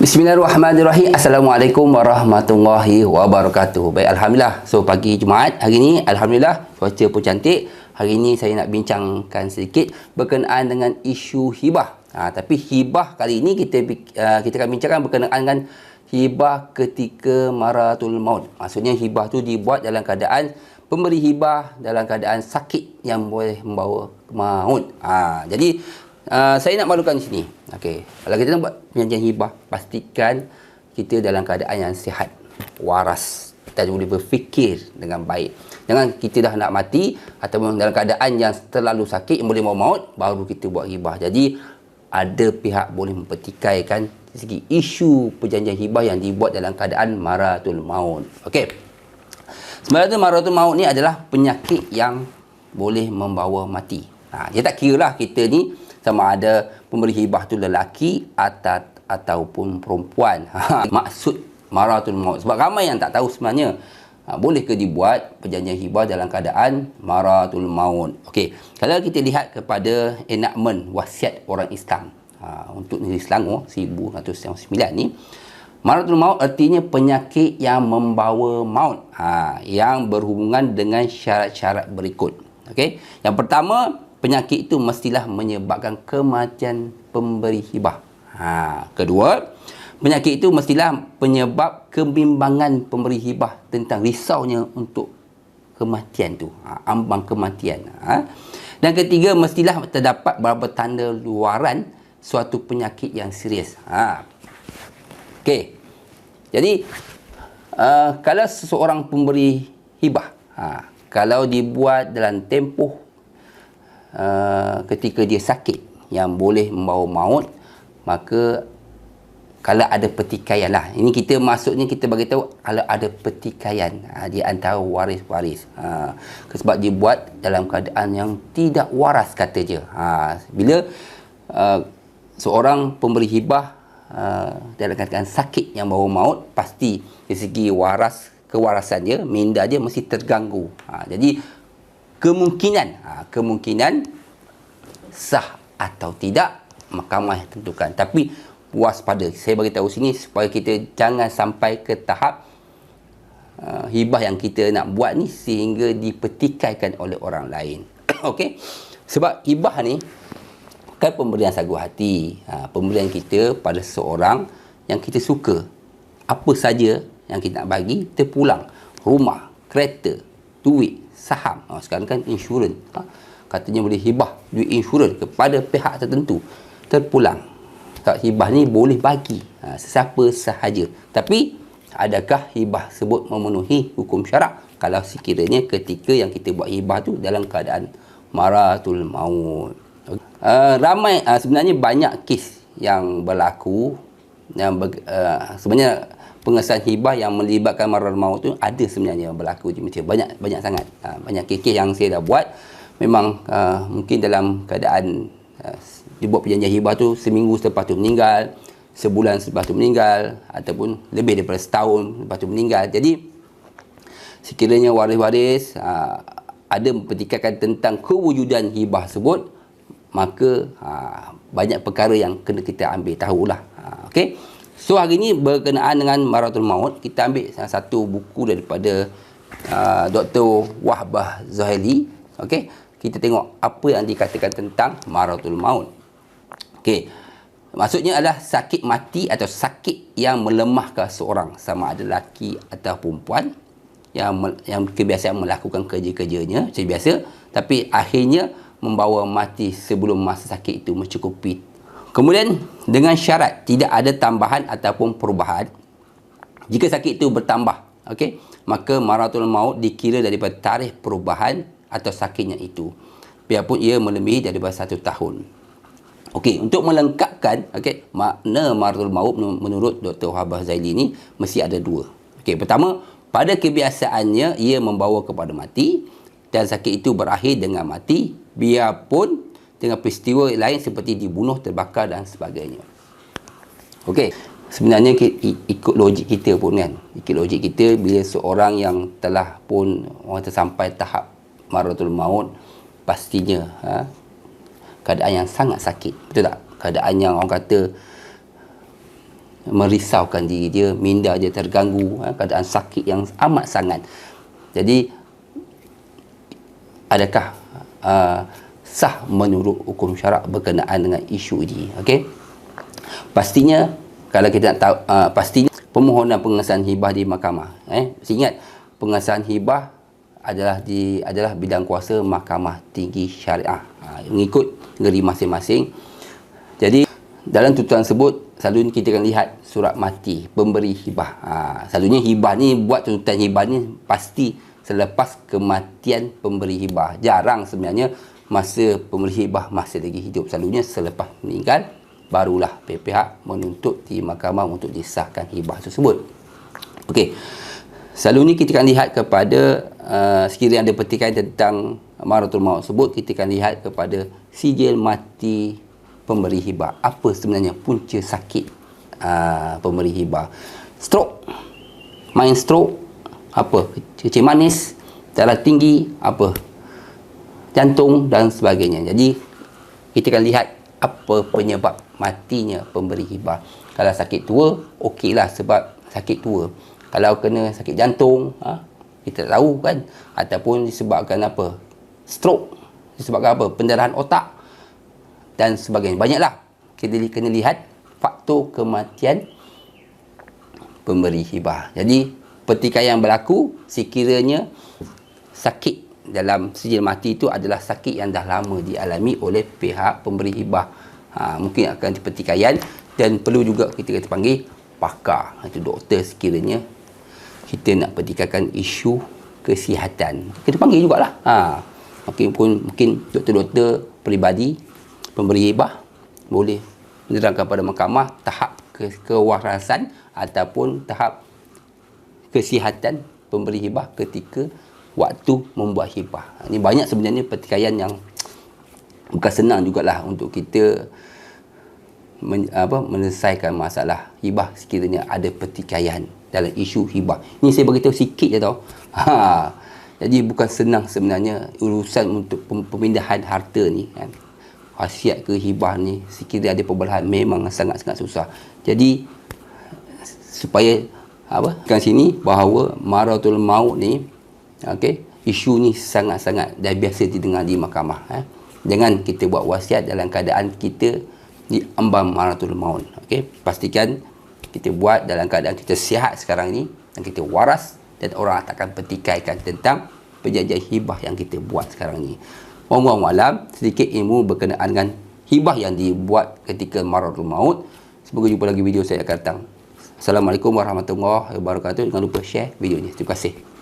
Bismillahirrahmanirrahim. Assalamualaikum warahmatullahi wabarakatuh. Baik, Alhamdulillah. So, pagi Jumaat hari ni, Alhamdulillah, cuaca pun cantik. Hari ni saya nak bincangkan sedikit berkenaan dengan isu hibah. Tapi hibah kali ini kita akan bincangkan berkenaan dengan hibah ketika maratul maut. Maksudnya hibah tu dibuat dalam keadaan pemberi hibah dalam keadaan sakit yang boleh membawa maut. Jadi saya nak malukan di sini. Okey, kalau kita nak buat perjanjian hibah, pastikan kita dalam keadaan yang sihat, waras, kita boleh berfikir dengan baik. Jangan kita dah nak mati ataupun dalam keadaan yang terlalu sakit yang boleh membawa maut, baru kita buat hibah. Jadi ada pihak boleh mempertikaikan segi isu perjanjian hibah yang dibuat dalam keadaan maratul maut. Okey. Sebenarnya maratul maut ni adalah penyakit yang boleh membawa mati. Dia tak kira lah kita ni sama ada pemberi hibah tu lelaki ataupun perempuan. Maksud maratul maut. Sebab ramai yang tak tahu sebenarnya bolehkah dibuat perjanjian hibah dalam keadaan maratul maut. Okey, kalau kita lihat kepada enakmen wasiat orang Islam untuk negeri Selangor 1909 ni, maratul maut artinya penyakit yang membawa maut, yang berhubungan dengan syarat-syarat berikut. Okey, yang pertama, penyakit itu mestilah menyebabkan kematian pemberi hibah. Kedua, penyakit itu mestilah penyebab kebimbangan pemberi hibah tentang risaunya untuk kematian tu, ambang kematian. Dan ketiga, mestilah terdapat beberapa tanda luaran suatu penyakit yang serius. Okey. Jadi kalau seseorang pemberi hibah, kalau dibuat dalam tempoh ketika dia sakit yang boleh membawa maut, maka kalau ada pertikaian lah, ini kita maksudnya kita bagi tahu kalau ada pertikaian di antara waris-waris, sebab dia buat dalam keadaan yang tidak waras kata je. Bila seorang pemberi hibah dalam keadaan sakit yang bawa maut, pasti dari segi kewarasan dia, minda dia mesti terganggu. Jadi kemungkinan sah atau tidak mahkamah yang tentukan. Tapi waspada, saya bagi tahu sini supaya kita jangan sampai ke tahap hibah yang kita nak buat ni sehingga dipertikaikan oleh orang lain. Okey, sebab hibah ni kan pemberian sagu hati, pemberian kita pada seorang yang kita suka. Apa saja yang kita nak bagi, terpulang rumah, kereta, duit, saham. Sekarang kan insurans, katanya boleh hibah duit insurans kepada pihak tertentu, terpulang. Hibah ni boleh bagi sesiapa sahaja. Tapi adakah hibah sebut memenuhi hukum syarak kalau sekiranya ketika yang kita buat hibah tu dalam keadaan maratul maut? Ramai sebenarnya banyak kes yang berlaku yang sebenarnya pengesahan hibah yang melibatkan maratul maut tu ada sebenarnya berlaku di Malaysia. Banyak sangat. Banyak kes yang saya dah buat memang mungkin dalam keadaan dibuat perjanjian hibah tu seminggu selepas tu meninggal, sebulan selepas tu meninggal, ataupun lebih daripada setahun lepas tu meninggal. Jadi sekiranya waris-waris ada mempertikaikan tentang kewujudan hibah tersebut, maka banyak perkara yang kena kita ambil tahulah. Okey. So hari ini berkenaan dengan maratul maut, kita ambil salah satu buku daripada Dr. Wahbah Zuhaili. Okey, kita tengok apa yang dikatakan tentang maratul maut. Okey, maksudnya adalah sakit mati atau sakit yang melemahkan seorang, sama ada lelaki atau perempuan yang kebiasaan melakukan kerja-kerjanya macam biasa, tapi akhirnya membawa mati sebelum masa sakit itu mencukupi. Kemudian dengan syarat tidak ada tambahan ataupun perubahan. Jika sakit itu bertambah, okey, maka maratul maut dikira daripada tarikh perubahan atau sakitnya itu, biarpun ia melebihi daripada 1 tahun. Okey, untuk melengkapkan makna maratul maut menurut Dr. Wahbah Zuhaili ni mesti ada 2. Okey, pertama, pada kebiasaannya ia membawa kepada mati dan sakit itu berakhir dengan mati, biarpun dengan peristiwa lain seperti dibunuh, terbakar dan sebagainya. Okey, sebenarnya ikut logik kita pun kan, ikut logik kita, bila seorang yang telah pun orang tersampai tahap maratul maut, pastinya keadaan yang sangat sakit, betul tak? Keadaan yang orang kata merisaukan diri dia, minda dia terganggu, keadaan sakit yang amat sangat. Jadi adakah sah menurut hukum syarak berkenaan dengan isu ini? Okey, pastinya kalau kita nak tahu, pastinya permohonan pengesahan hibah di mahkamah, ingat pengesahan hibah adalah bidang kuasa Mahkamah Tinggi Syariah, mengikut negeri masing-masing. Jadi dalam tuntutan tersebut selalunya kita akan lihat surat mati pemberi hibah. Selalunya hibah ni, buat tuntutan hibah ni pasti selepas kematian pemberi hibah. Jarang sebenarnya masa pemberi hibah masih lagi hidup. Selalunya selepas meninggal barulah pihak menuntut di mahkamah untuk disahkan hibah tersebut. Okey, selalunya kita akan lihat kepada sekiranya ada pertikaian tentang maharatul maut tersebut, kita akan lihat kepada sijil mati pemberi hibah. Apa sebenarnya punca sakit pemberi hibah? Stroke, main stroke, apa, kencing manis, darah tinggi, apa, jantung dan sebagainya. Jadi kita akan lihat apa penyebab matinya pemberi hibah. Kalau sakit tua, okeylah sebab sakit tua. Kalau kena sakit jantung, kita tahu kan, ataupun disebabkan apa, stroke, disebabkan apa, pendarahan otak dan sebagainya. Banyaklah kita kena lihat faktor kematian pemberi hibah. Jadi pertikaian berlaku sekiranya sakit dalam sijil mati itu adalah sakit yang dah lama dialami oleh pihak pemberi hibah. Mungkin akan pertikaian dan perlu juga kita panggil pakar, itu doktor sekiranya kita nak pertikaikan isu kesihatan. Kita panggil jugalah. Mungkin doktor-doktor peribadi pemberi hibah boleh menerangkan pada mahkamah tahap kewarasan ataupun tahap kesihatan pemberi hibah ketika waktu membuat hibah. Ini banyak sebenarnya pertikaian yang bukan senang jugalah untuk kita menyelesaikan masalah hibah sekiranya ada pertikaian dalam isu hibah. Ini saya beritahu sikit je tau. Jadi bukan senang sebenarnya urusan untuk pemindahan harta ni kan. Wasiat ke hibah ni sekiranya ada perbelahan memang sangat-sangat susah. Jadi supaya kat sini bahawa maharatul maut ni, okey, isu ni sangat-sangat dah biasa didengar di mahkamah. Jangan kita buat wasiat dalam keadaan kita di ambang maharatul maut. Okey, pastikan kita buat dalam keadaan kita sihat sekarang ni dan kita waras, dan orang takkan pertikaikan tentang perjanjian hibah yang kita buat sekarang ni. Wallahu a'lam, sedikit ilmu berkenaan dengan hibah yang dibuat ketika maharatul maut. Semoga jumpa lagi video saya akan datang. Assalamualaikum warahmatullahi wabarakatuh. Jangan lupa share video ni. Terima kasih.